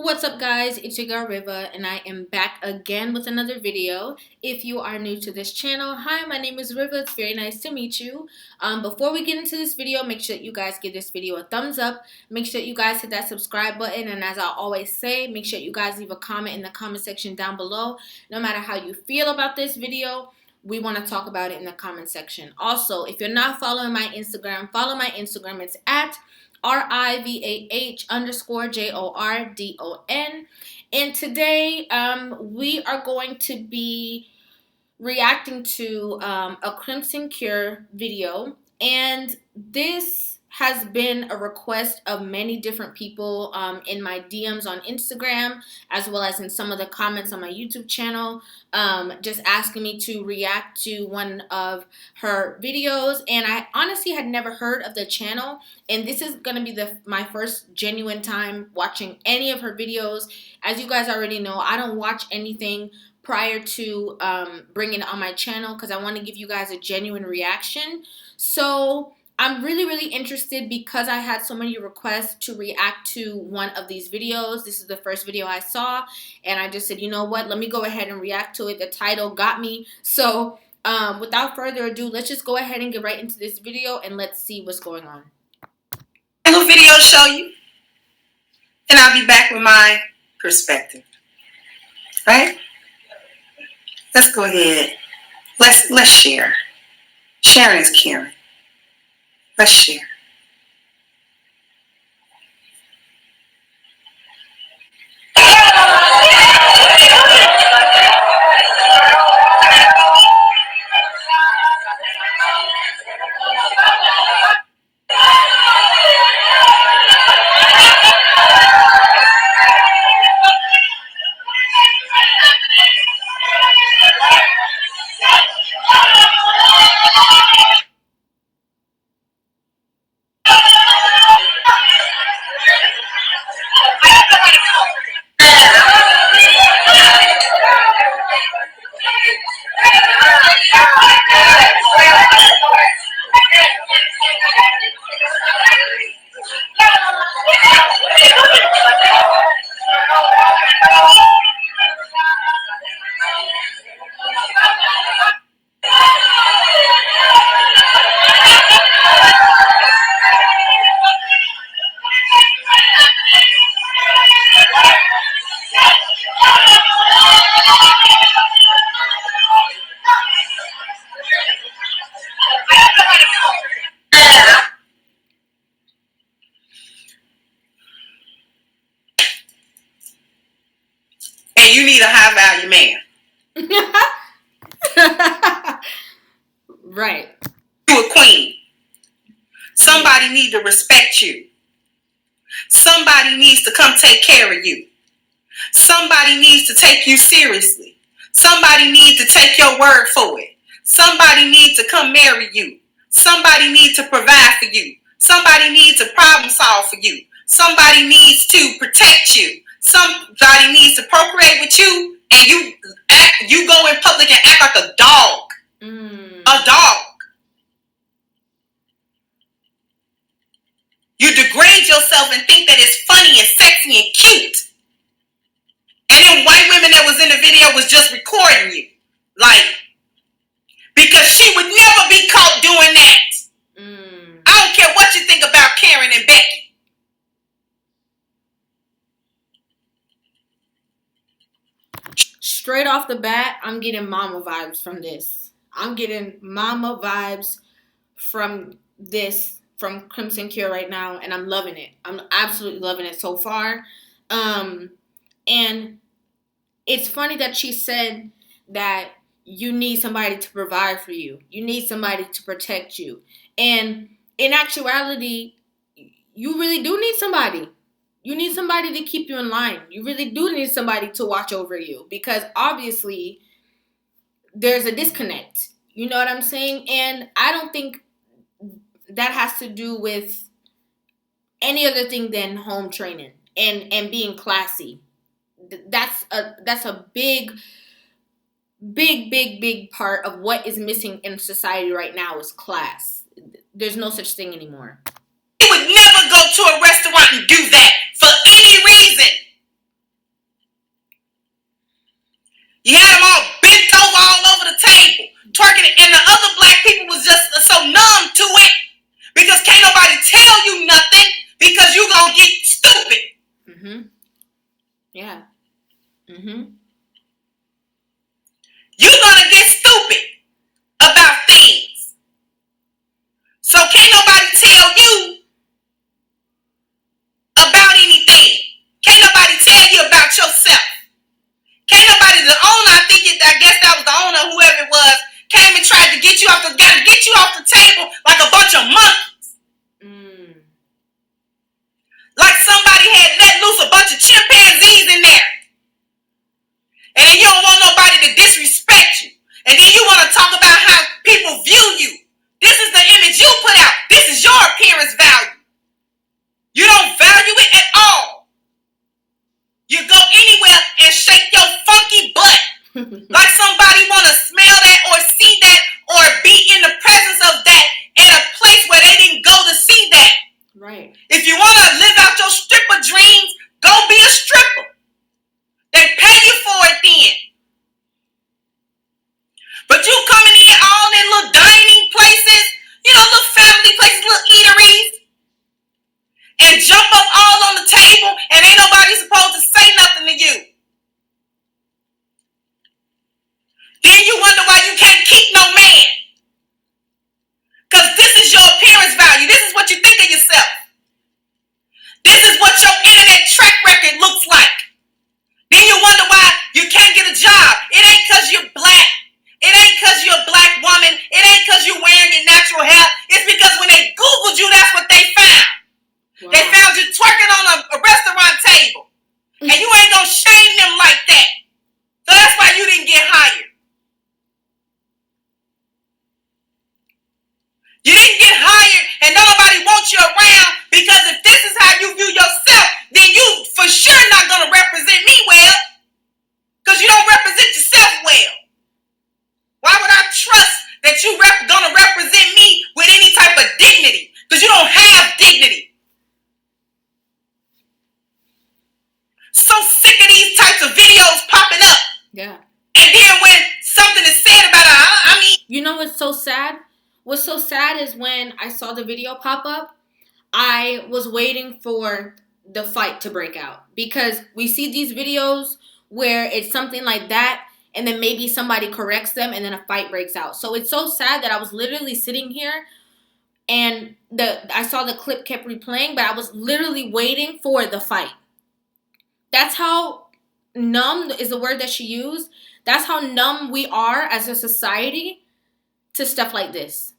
What's up, guys? It's your girl Rivah, and I am back again with another video. If you are new to this channel, hi, my name is Rivah. It's very nice to meet you. Before we get into this video, make sure that you guys give this video a thumbs up. Make sure that you guys hit that subscribe button, and as I always say, make sure you guys leave a comment in the comment section down below. No matter how you feel about this video, we want to talk about it in the comment section. Also, if you're not following my Instagram, follow my Instagram. It's at RIVAH_JORDON. And today we are going to be reacting to a Crimson Cure video. And this has been a request of many different people in my DMs on Instagram, as well as in some of the comments on my YouTube channel, just asking me to react to one of her videos. And I honestly had never heard of the channel, and this is going to be my first genuine time watching any of her videos. As you guys already know, I don't watch anything prior to bringing it on my channel because I want to give you guys a genuine reaction. So I'm really interested because I had so many requests to react to one of these videos. This is the first video I saw, and I just said, you know what, let me go ahead and react to it. The title got me. So without further ado, let's just go ahead and get right into this video, and let's see what's going on. A little video to show you, and I'll be back with my perspective. Right? Let's go ahead. Let's share. Sharing is caring. Let's share. And you need a high value man. Right. You a queen. Somebody need to respect you. Somebody needs to come take care of you. Somebody needs to take you seriously. Somebody needs to take your word for it. Somebody needs to come marry you. Somebody needs to provide for you. Somebody needs to problem solve for you. Somebody needs to protect you. Somebody needs to procreate with you, and you go in public and act like a dog. A dog. You degrade yourself and think that it's funny and sexy and cute. And then white women that was in the video was just recording you. Like, because she would never be caught doing that. I don't care what you think about Karen and Becky. Straight off the bat, I'm getting mama vibes from this. I'm getting mama vibes from this, from Crimson Cure right now, and I'm loving it. I'm absolutely loving it so far. And it's funny that she said that you need somebody to provide for you. You need somebody to protect you. And in actuality, you really do need somebody. You need somebody to keep you in line. You really do need somebody to watch over you, because obviously there's a disconnect. You know what I'm saying? And I don't think that has to do with any other thing than home training and being classy. That's a big part of what is missing in society right now is class. There's no such thing anymore. You would never go to a restaurant and do that for any reason. Mm-hmm. Yeah. Mm-hmm. You're gonna get stupid about things. So can't nobody tell you about anything. Can't nobody tell you about yourself. Can't nobody, the owner, I guess that was the owner, whoever it was, came and tried to get you off the table like a bunch of monkeys. Like somebody had let loose a bunch of chimpanzees in there. And then you don't want nobody to disrespect you. And then you want to talk about how people view you. This is the image you put out. This is your appearance value. You don't value it at all. You go anywhere and shake your funky butt. Like somebody want to smell that or see that or be in the presence of that in a place where they didn't go to see that. Right. If you want to live out your stripper dreams, go be a stripper. They pay you for it then. But you coming in all in little dining places, little family places, little eateries, and jump up all on the table and ain't nobody supposed to say nothing to you. Then you wonder why you can't keep no man. Because this is your appearance value. This is what you think of yourself. This is what your internet track record looks like. Then you wonder why you can't get a job. It ain't because you're black. It ain't because you're a black woman. It ain't because you're wearing your natural hair. It's because when they Googled you, that's what they found. Wow. They found you twerking on a restaurant table. And you ain't gonna shame them like that. So that's why you didn't get hired. You didn't get hired and nobody wants you around because if this is how you view yourself, then you for sure not gonna represent me well. Because you don't represent yourself well. Why would I trust that you gonna represent me with any type of dignity? Because you don't have dignity. So sick of these types of videos popping up. Yeah. And then when something is said about it, You know what's so sad? What's so sad is when I saw the video pop up, I was waiting for the fight to break out. Because we see these videos where it's something like that, and then maybe somebody corrects them, and then a fight breaks out. So it's so sad that I was literally sitting here, and I saw the clip kept replaying, but I was literally waiting for the fight. That's how numb is the word that she used. That's how numb we are as a society to stuff like this.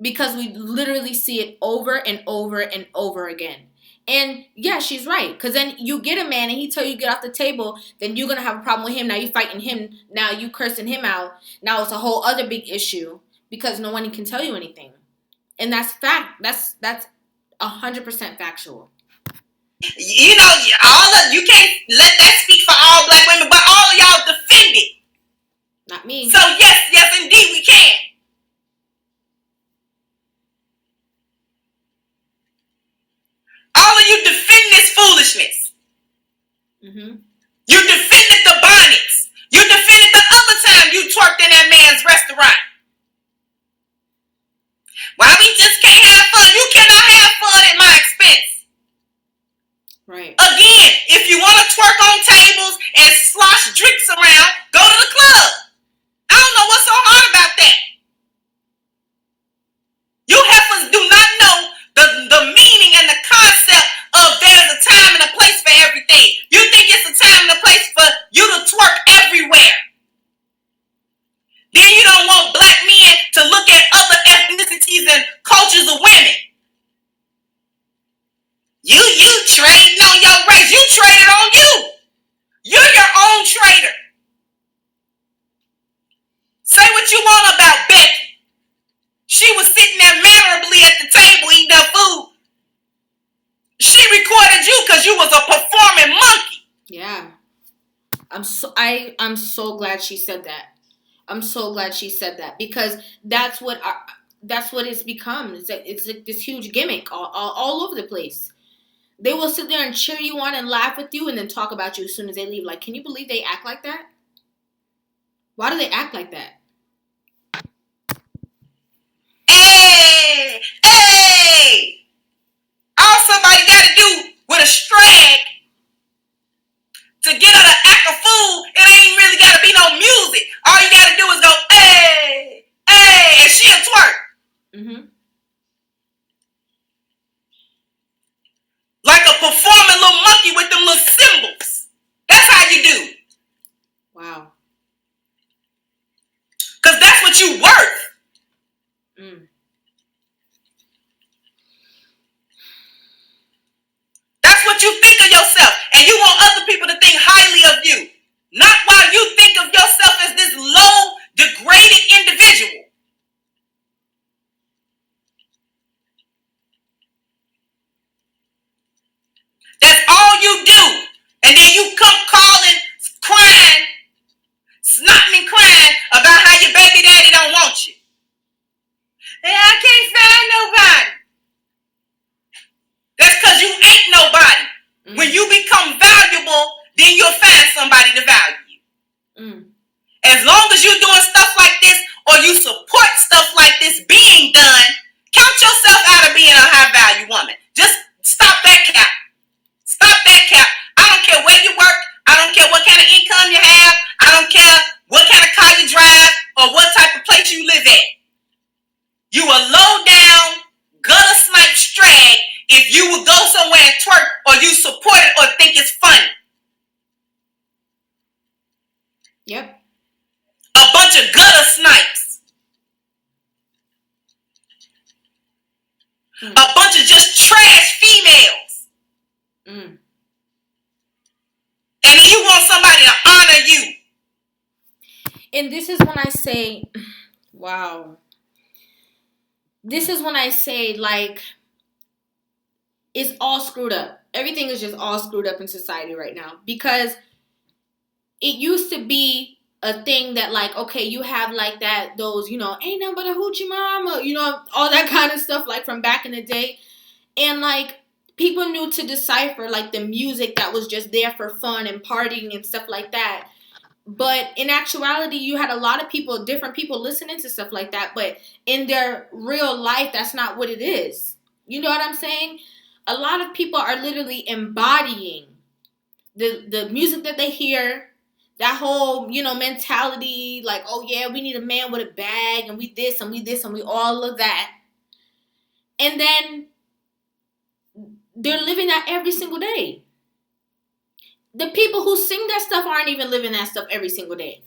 Because we literally see it over and over and over again. And yeah, she's right. Because then you get a man and he tell you get off the table, then you're going to have a problem with him. Now you fighting him. Now you cursing him out. Now it's a whole other big issue because no one can tell you anything. And that's fact. That's 100% factual. You can't let that speak for all black women, but all of y'all defend it. Not me. So yes, indeed we can. All of you defend this foolishness. Mm-hmm. You defended the Bonnets. You defended the other time you twerked in that man's restaurant. Why we just can't have fun? You cannot have fun at my expense. Right. Again, if you want to twerk on tables and slosh drinks around, go to the club. I don't know what's so hard about that. You heifers do not know the meaning and the concept of there's a time and a place for everything. You think it's a time and a place for you to twerk everywhere. Then you don't want black men to look at other ethnicities and cultures of women. You trading on your race. You traded on you. You're your own trader. Say what you want about Becky. She was sitting there mannerably at the table eating her food. She recorded you because you was a performing monkey. Yeah. I'm so glad she said that. I'm so glad she said that because that's what it's become. It's like this huge gimmick all over the place. They will sit there and cheer you on and laugh with you and then talk about you as soon as they leave. Like, can you believe they act like that? Why do they act like that? Hey! All somebody got to do with a strag become valuable, then you'll find somebody to value you. As long as you're doing stuff like this, or you support stuff like this being done, count yourself out of being a high value woman. Just stop that cap. Stop that cap. I don't care where you work. I don't care what kind of income you have. I don't care what kind of car you drive or what type of place you live at. You a low down, gutter snipe strag if you would go somewhere and twerk, or you support it or think it's funny. Yep. A bunch of gutter snipes. A bunch of just trash females. And then you want somebody to honor you. And this is when I say, wow. This is when I say, like, it's all screwed up. Everything is just all screwed up in society right now. Because it used to be a thing that, like, okay, you have, like, that, those, you know, ain't nothing but a hoochie mama, you know, all that kind of stuff, like, from back in the day. And, like, people knew to decipher, like, the music that was just there for fun and partying and stuff like that. But in actuality, you had a lot of people, different people listening to stuff like that. But in their real life, that's not what it is. You know what I'm saying? A lot of people are literally embodying the music that they hear, that whole, you know, mentality, like, oh yeah, we need a man with a bag, and we this, and we this, and we all of that. And then they're living that every single day. The people who sing that stuff aren't even living that stuff every single day.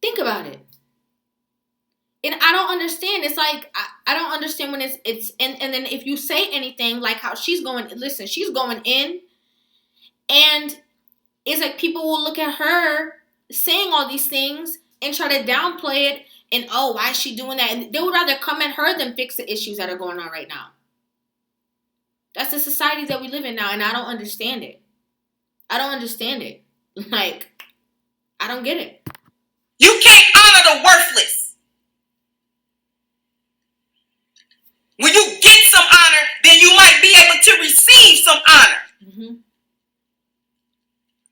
Think about it. And I don't understand. It's like, I don't understand when it's and then if you say anything, like how she's going in, and it's like people will look at her saying all these things and try to downplay it, and oh, why is she doing that? And they would rather come at her than fix the issues that are going on right now. That's the society that we live in now, and I don't understand it. I don't understand it. Like, I don't get it. You can't honor the worthless. When you get some honor, then you might be able to receive some honor. Mm-hmm.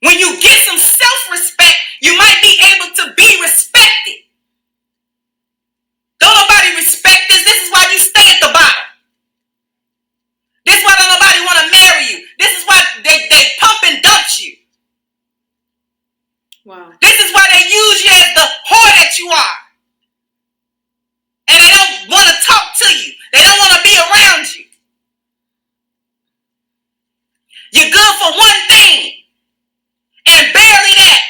When you get some self-respect, you might be able to be respected. Don't nobody respect this. This is why you stay at the bottom. This is why don't nobody want to marry you. This is why they pump and dump you. Wow. This is why they use you as the whore that you are. And they don't want to talk to you. They don't want to be around you. You're good for one thing, and barely that.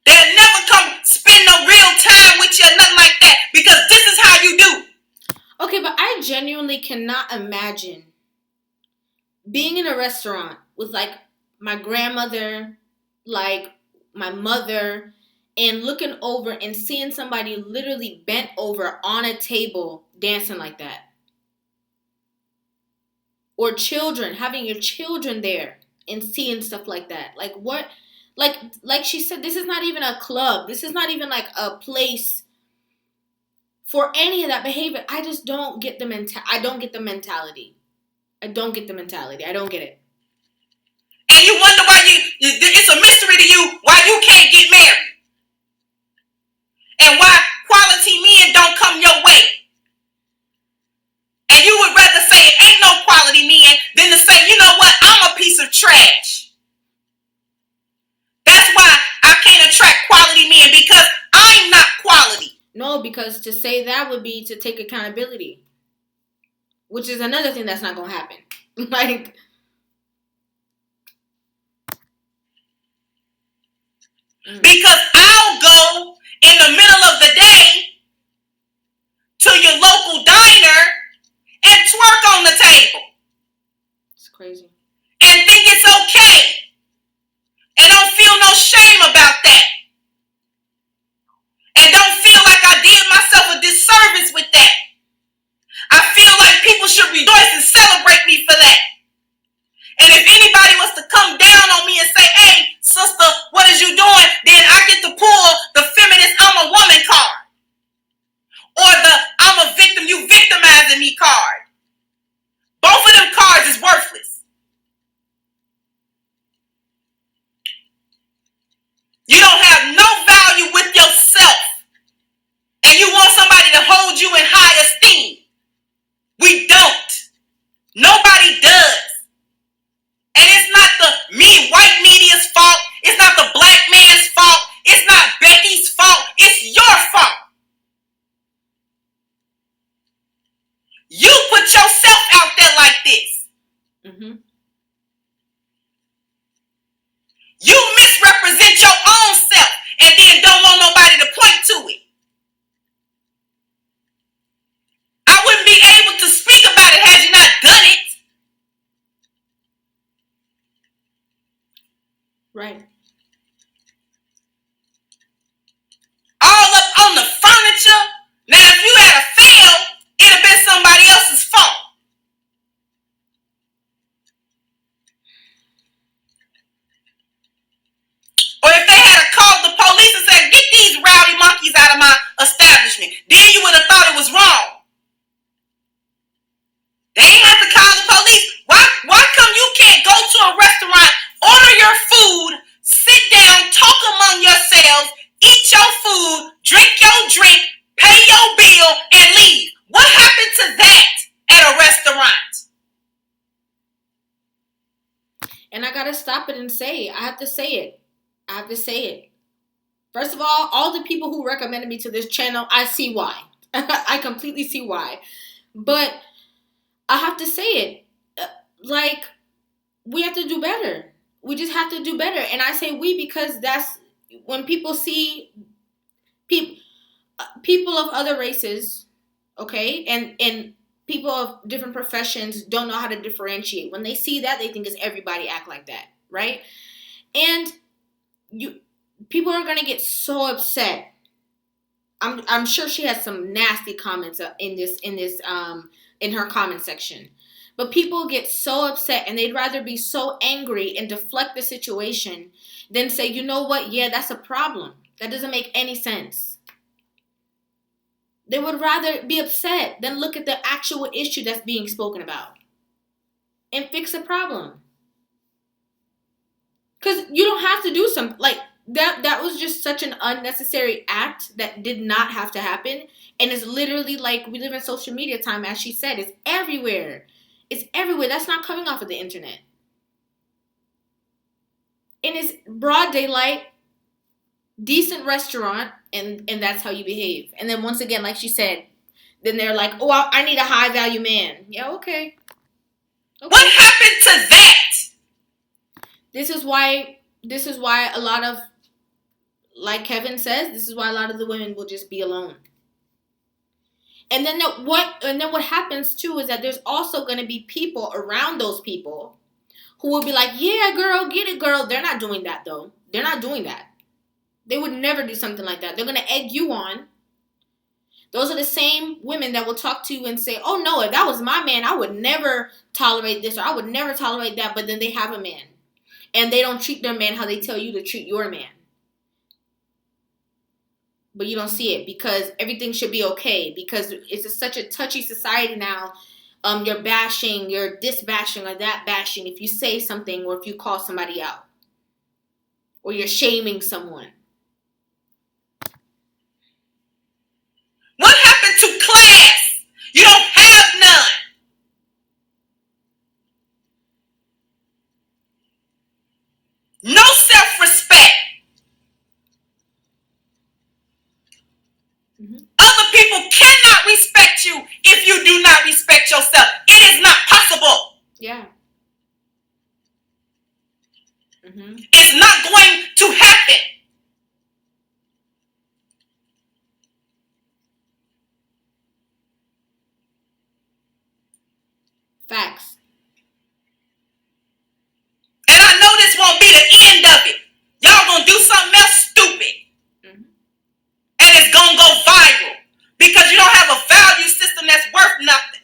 They'll never come spend no real time with you or nothing like that, because this is how you do. Okay, but I genuinely cannot imagine being in a restaurant with, like, my grandmother, like, my mother, and looking over and seeing somebody literally bent over on a table dancing like that. Or children, having your children there and seeing stuff like that. Like, what? Like she said, this is not even a club. This is not even, like, a place for any of that behavior. I just don't get I don't get the mentality. I don't get it. And you wonder why it's a mystery to you why you can't get married. And why quality men don't come your way. And you would rather say it ain't no quality men than to say, you know what, I'm a piece of trash. That's why I can't attract quality men, because I'm not quality. No, because to say that would be to take accountability. Which is another thing that's not going to happen. Like, because I'll go in the middle of the day to your local diner and twerk on the table. It's crazy. And think it's okay. And don't feel no shame about that. And don't feel like I did myself a disservice with that. I feel like people should rejoice and celebrate me for that. And if anybody was to come down on me and say, hey, sister, what is you doing? Then I get to pull the feminist I'm a woman card. Or the I'm a victim, you victimizing me card. Nobody does. And it's not the white media's fault. It's not the black man's fault. It's not Becky's fault. It's your fault. You put yourself out there like this. Mm-hmm. You misrepresent your own self and then don't want nobody to point to it. I wouldn't be able to speak about it had you not done it. Right. All up on the furniture. Now, if you had a fail, it'd have been somebody else's fault. Or if they had called the police and said, get these rowdy monkeys out of my establishment, then you would have thought it was wrong. They ain't have to call the police. Why come you can't go to a restaurant, order your food, sit down, talk among yourselves, eat your food, drink your drink, pay your bill, and leave? What happened to that at a restaurant? And I gotta stop it and say, I have to say it. First of all the people who recommended me to this channel, I see why. I completely see why. But I have to say it. Like, we have to do better. We just have to do better. And I say we because that's when people see people of other races, okay, and people of different professions don't know how to differentiate. When they see that, they think it's everybody act like that, right? And people are gonna get so upset. I'm sure she has some nasty comments in her comment section. But people get so upset and they'd rather be so angry and deflect the situation than say, you know what? Yeah, that's a problem. That doesn't make any sense. They would rather be upset than look at the actual issue that's being spoken about and fix the problem. Because you don't have to do something like that. That was just such an unnecessary act that did not have to happen. And it's literally like we live in social media time, as she said. It's everywhere. It's everywhere. That's not coming off of the internet. And it's broad daylight, decent restaurant, and that's how you behave. And then once again, like she said, then they're like, oh, I need a high value man. Yeah, okay. What happened to that? This is why a lot of, like Kevin says, this is why a lot of the women will just be alone. And then what happens too is that there's also going to be people around those people who will be like, yeah, girl, get it, girl. They're not doing that, though. They're not doing that. They would never do something like that. They're going to egg you on. Those are the same women that will talk to you and say, oh, no, if that was my man, I would never tolerate this or I would never tolerate that. But then they have a man. And they don't treat their man how they tell you to treat your man. But you don't see it because everything should be okay. Because it's such a touchy society now. You're bashing, you're this bashing or that bashing if you say something or if you call somebody out. Or you're shaming someone. What happened to class? You don't have none. No self-respect. Mm-hmm. Other people cannot respect you if you do not respect yourself. It is not possible. Yeah. Mm-hmm. It's not going to happen. Facts. And I know this won't be the end of it. Y'all gonna do something else stupid. Mm-hmm. And it's gonna go viral. Because you don't have a value system that's worth nothing.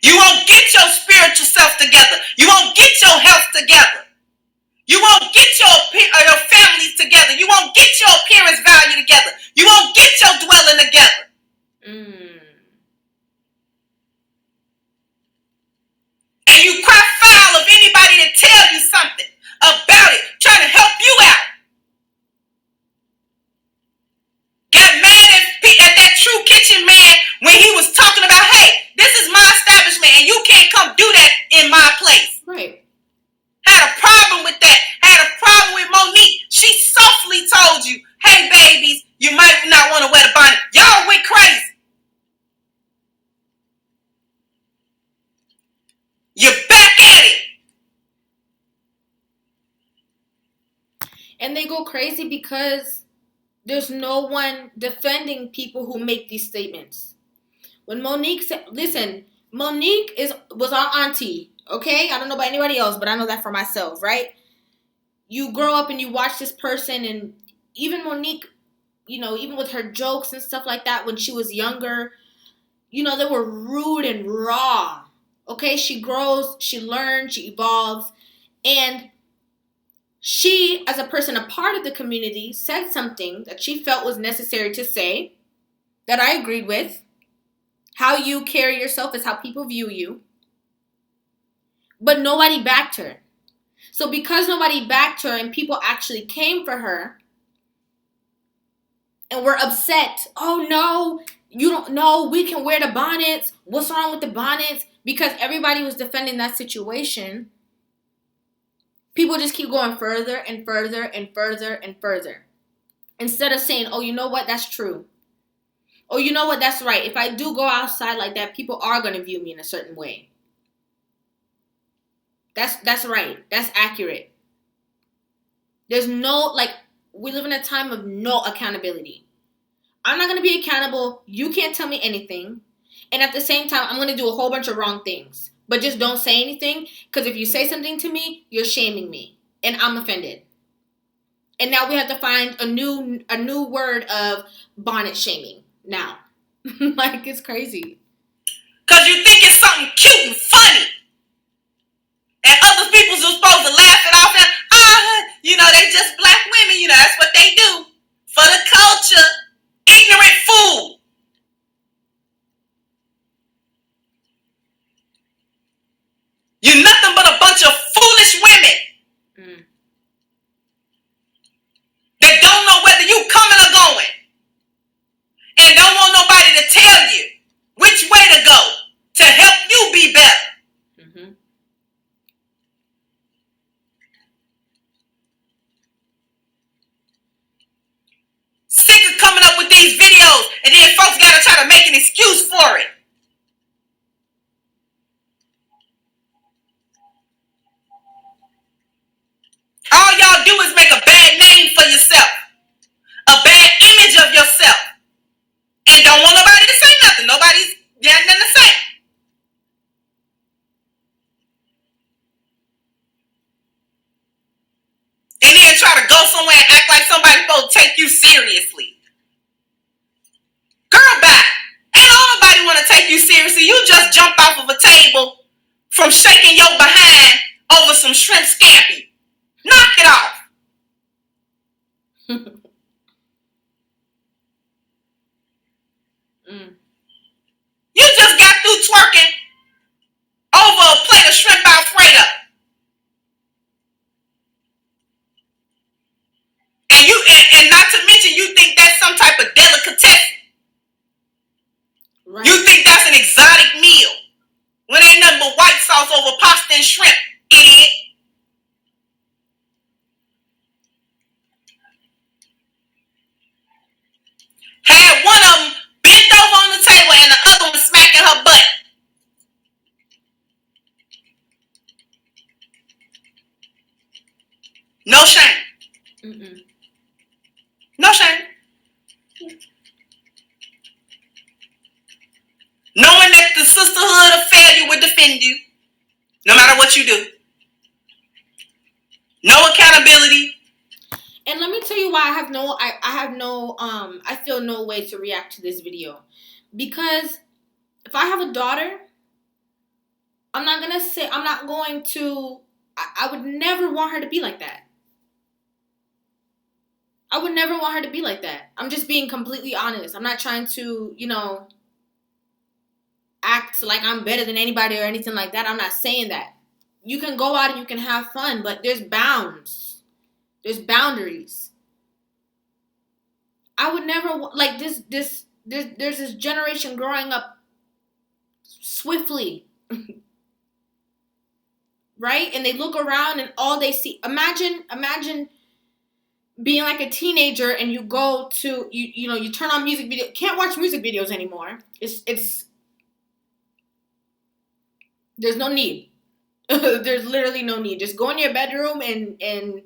You won't get your spiritual self together. You won't get your health together. You won't get your families together. You won't get your appearance value together. You won't get your dwelling together. And you cry foul of anybody that tell you something about it, trying to help you out. Got mad at that True Kitchen man when he was talking about, hey, And they go crazy because there's no one defending people who make these statements. When Monique said, listen, Monique was our auntie, okay? I don't know about anybody else, but I know that for myself, right? You grow up and you watch this person, and even Monique, even with her jokes and stuff like that when she was younger, they were rude and raw. Okay, she grows, she learns, she evolves, and she, as a person, a part of the community, said something that she felt was necessary to say that I agreed with. How you carry yourself is how people view you. But nobody backed her. So because nobody backed her and people actually came for her and were upset, oh no, you don't know, we can wear the bonnets. What's wrong with the bonnets? Because everybody was defending that situation. People just keep going further and further and further and further. Instead of saying, oh, you know what, that's true. Oh, you know what, that's right. If I do go outside like that, people are going to view me in a certain way. That's right. That's accurate. There's no, we live in a time of no accountability. I'm not going to be accountable. You can't tell me anything. And at the same time, I'm going to do a whole bunch of wrong things. But just don't say anything, because if you say something to me, you're shaming me. And I'm offended. And now we have to find a new word of bonnet shaming now. It's crazy. Because you think it's something cute and funny. And other people's are supposed to laugh it off. And, they just black women. That's what they do. For the culture. Ignorant fool. You're nothing but a bunch of foolish women. That don't know whether you coming or going. And don't want nobody to tell you which way to go to help you be better. Mm-hmm. Sick of coming up with these videos, and then folks gotta try to make an excuse for it. All y'all do is make a bad name for yourself, a bad image of yourself, and don't want nobody to say nothing. Nobody's got nothing to say. And then try to go somewhere and act like somebody's supposed to take you seriously. Girl, bye. Ain't nobody want to take you seriously. You just jump off of a table from shaking your behind over some shrimp scampi. Knock it off. You just got through twerking over a plate of shrimp Alfredo. And not to mention, you think that's some type of delicatessen. Right. You think that's an exotic meal when ain't nothing but white sauce over pasta and shrimp, idiot. Had one of them bent over on the table and the other one smacking her butt. No shame. Mm-mm. No shame. Knowing that the sisterhood of failure will defend you, no matter what you do. No accountability. And let me tell you why I feel no way to react to this video. Because if I have a daughter, I would never want her to be like that. I would never want her to be like that. I'm just being completely honest. I'm not trying to, act like I'm better than anybody or anything like that. I'm not saying that. You can go out and you can have fun, but there's bounds. There's boundaries. I would never, there's this generation growing up swiftly. Right? And they look around and all they see, imagine being like a teenager and you go to, you turn on music video, can't watch music videos anymore. There's no need. There's literally no need. Just go in your bedroom and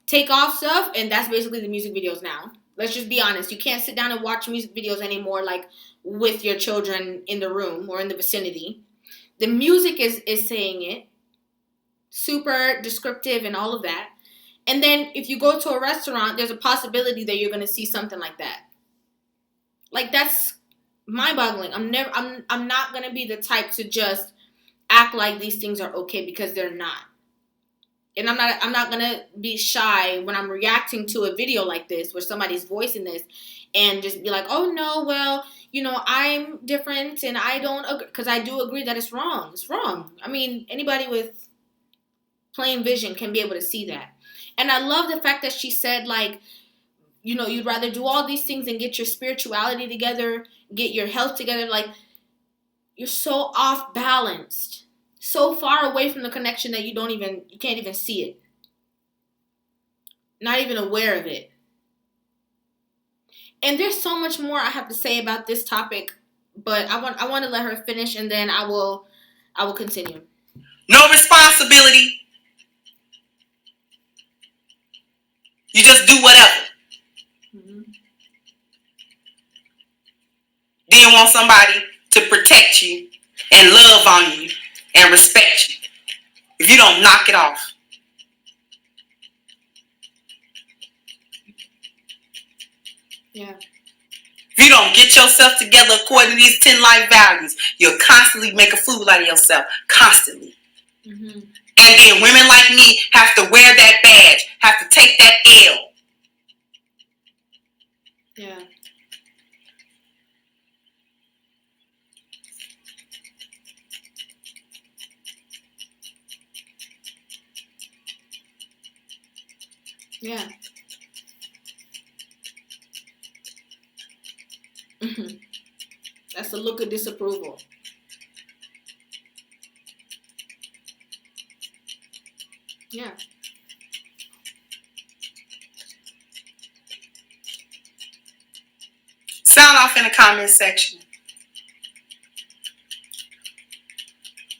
take off stuff, and that's basically the music videos now. Let's just be honest. You can't sit down and watch music videos anymore, like with your children in the room or in the vicinity. The music is saying it, super descriptive and all of that. And then if you go to a restaurant, there's a possibility that you're gonna see something like that. Like, that's mind-boggling. I'm not gonna be the type to just act like these things are okay, because they're not. And I'm not gonna be shy when I'm reacting to a video like this where somebody's voicing this and just be like, oh no, well, I'm different and I don't agree, because I do agree that it's wrong. It's wrong. I mean, anybody with plain vision can be able to see that. And I love the fact that she said, like, you'd rather do all these things and get your spirituality together, get your health together. Like, you're so off balanced, so far away from the connection that you can't even see it. Not even aware of it. And there's so much more I have to say about this topic, but I want to let her finish, and then I will continue. No responsibility. You just do whatever. Mm-hmm. Then you want somebody to protect you and love on you and respect you. If you don't knock it off. Yeah. If you don't get yourself together according to these 10 life values, you'll constantly make a fool out of yourself. Constantly. Mm-hmm. And then women like me have to wear that badge, have to take that L. Yeah. Yeah. That's a look of disapproval. Yeah. Sound off in the comment section.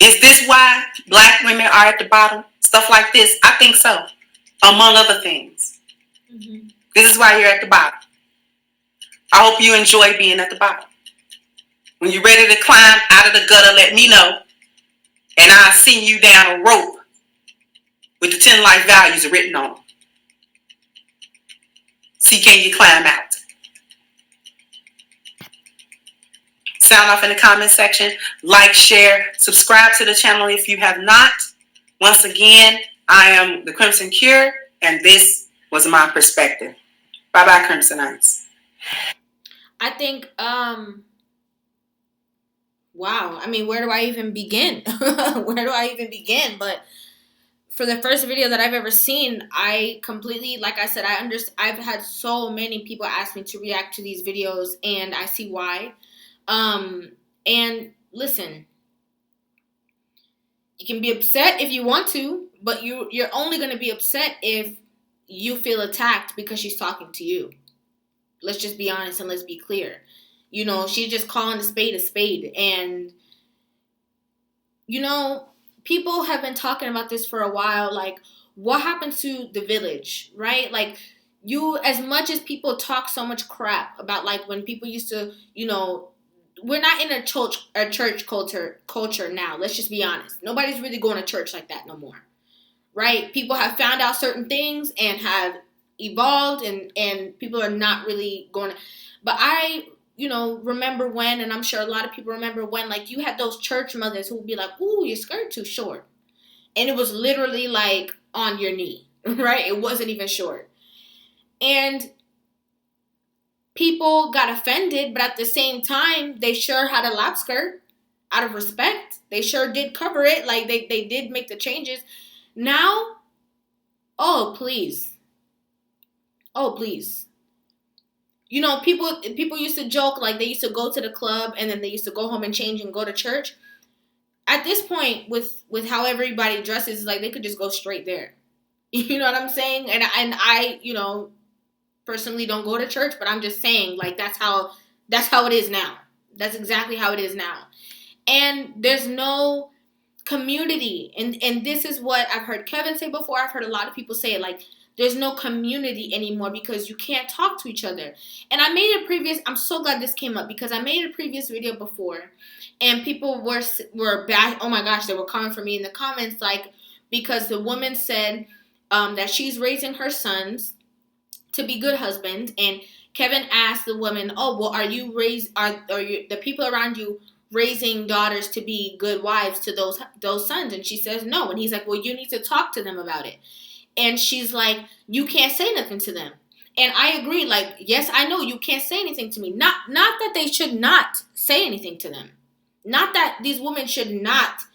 Is this why black women are at the bottom? Stuff like this? I think so. Among other things. Mm-hmm. This is why you're at the bottom. I hope you enjoy being at the bottom. When you're ready to climb out of the gutter, let me know. And I'll send you down a rope with the 10 life values written on them. See, can you climb out? Sound off in the comment section. Like, share, subscribe to the channel if you have not. Once again, I am the Crimson Cure, and this was my perspective. Bye-bye, Crimsonites. I think, wow. I mean, where do I even begin? But for the first video that I've ever seen, I completely, like I said, I've had so many people ask me to react to these videos, and I see why. And listen, you can be upset if you want to, but you're only going to be upset if you feel attacked because she's talking to you. Let's just be honest and let's be clear. She's just calling a spade, and people have been talking about this for a while. Like, what happened to the village, right? Like, as much as people talk so much crap about, like, when people used to, we're not in a church culture now. Let's just be honest. Nobody's really going to church like that no more, right? People have found out certain things and have evolved, and people are not really going to. But I, remember when, and I'm sure a lot of people remember when, like, you had those church mothers who would be like, ooh, your skirt too short. And it was literally, like, on your knee, right? It wasn't even short. And people got offended, but at the same time, they sure had a lap skirt out of respect. They sure did cover it. Like, they did make the changes. Now, oh, please. People used to joke, like, they used to go to the club and then they used to go home and change and go to church. At this point, with how everybody dresses, like, they could just go straight there. You know what I'm saying? And I, personally don't go to church, but I'm just saying, like, that's how it is now. That's exactly how it is now. And there's no community. And this is what I've heard Kevin say before. I've heard a lot of people say it, like, There's no community anymore because you can't talk to each other. And I'm so glad this came up because I made a previous video before and people were back. Oh my gosh, they were coming for me in the comments, like, because the woman said that she's raising her sons to be good husbands, and Kevin asked the woman, "Oh, well, are you the people around you raising daughters to be good wives to those sons?" And she says no, and he's like, "Well, you need to talk to them about it." And she's like, "You can't say nothing to them." And I agree, like, yes, I know you can't say anything to me. Not that they should not say anything to them. Not that these women should not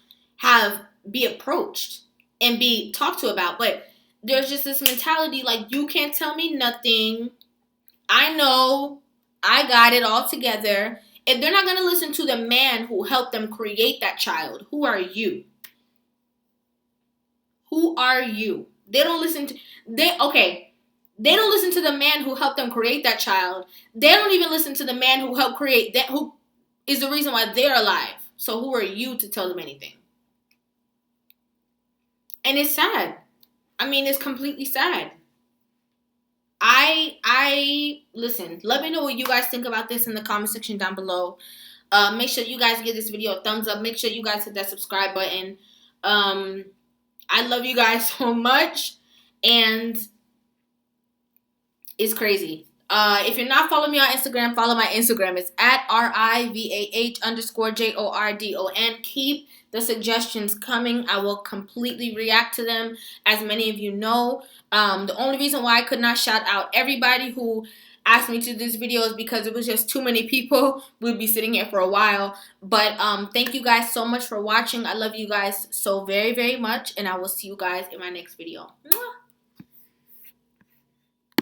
be approached and be talked to about, but there's just this mentality like, you can't tell me nothing. I know I got it all together. And they're not going to listen to the man who helped them create that child. Who are you? Who are you? They don't listen to they don't listen to the man who helped them create that child. They don't even listen to the man who helped create that, who is the reason why they're alive. So who are you to tell them anything? And it's sad. I mean, it's completely sad. I listen, let me know what you guys think about this in the comment section down below. Make sure you guys give this video a thumbs up. Make sure you guys hit that subscribe button. I love you guys so much, and it's crazy. If you're not following me on Instagram, follow my Instagram. It's at RIVAH_JORDON. Keep the suggestions coming. I will completely react to them, as many of you know. The only reason why I could not shout out everybody who asked me to do this video is because it was just too many people. We'd be sitting here for a while. But thank you guys so much for watching. I love you guys so very, very much, and I will see you guys in my next video. Mwah.